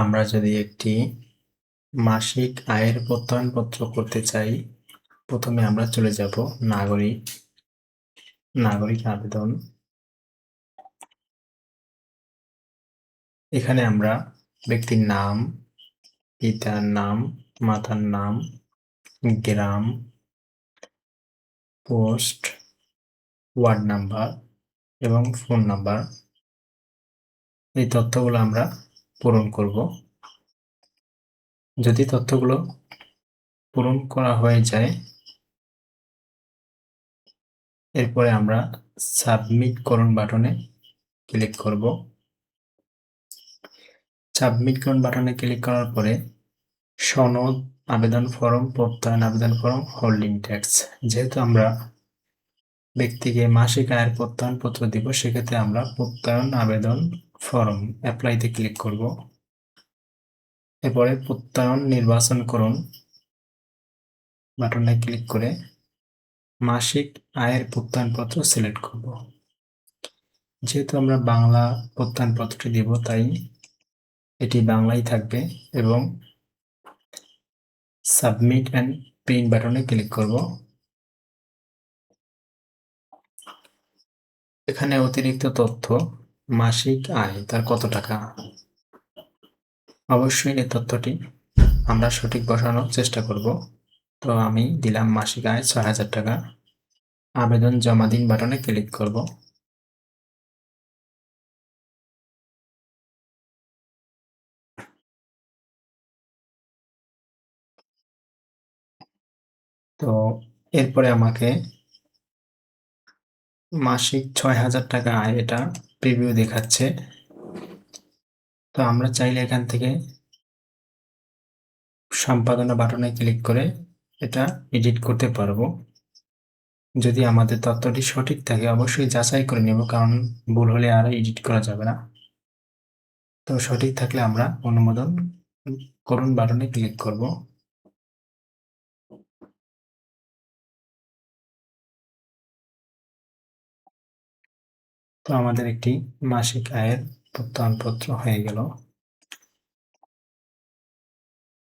আমরা যদি একটি মাসিক আয়ের প্রত্যয়নপত্র করতে চাই, প্রথমে আমরা চলে যাব নাগরিক আবেদন। এখানে আমরা ব্যক্তির নাম, পিতার নাম, মাতার নাম, গ্রাম, পোস্ট, ওয়ার্ড নাম্বার এবং ফোন নাম্বার, এই তথ্যগুলো আমরা পূরণ করব। যদি তথ্যগুলো পূরণ করা হয়ে যায়, এরপরে আমরা সাবমিট করুন বাটনে ক্লিক করব। সাবমিট করুন বাটনে ক্লিক করার পরে সনদ আবেদন ফরম, প্রত্যয়ন আবেদন ফরম, হোল্ডিং ট্যাক্স, যেহেতু আমরা ব্যক্তিকে মাসিক আয়ের প্রত্যয়নপত্র দিব, সেক্ষেত্রে আমরা প্রত্যয়ন আবেদন ফরম অ্যাপ্লাইতে ক্লিক করব। এরপরে প্রত্যয়ন নির্বাচন করুন বাটনে ক্লিক করে মাসিক আয়ের প্রত্যয়নপত্র সিলেক্ট করব। যেহেতু আমরা বাংলা প্রত্যয়নপত্রটি দিব, তাই এটি বাংলায় থাকবে এবং সাবমিট অ্যান্ড প্রিন্ট বাটনে ক্লিক করব। এখানে অতিরিক্ত তথ্য, মাসিক আয় তার কত টাকা, অবশ্যই এই তথ্যটি আমরা সঠিক বসানোর চেষ্টা করব। তো আমি দিলাম মাসিক আয় ৬,০০০ টাকা। আবেদন জমা দিন বাটনে ক্লিক করব। তো এরপরে আমাকে মাসিক ৬,০০০ টাকা আয়, এটা প্রিভিউ দেখাচ্ছে। তো আমরা চাইলে এখান থেকে সম্পাদনা বাটনে ক্লিক করে এটা এডিট করতে পারবো। যদি আমাদের তথ্যটি সঠিক থাকে, অবশ্যই যাচাই করে নেব, কারণ ভুল হলে আর এডিট করা যাবে না। তো সঠিক থাকলে আমরা অনুমোদন করুন বাটনে ক্লিক করব। তো আমাদের একটি মাসিক আয়ের প্রত্যয়নপত্র হয়ে গেল।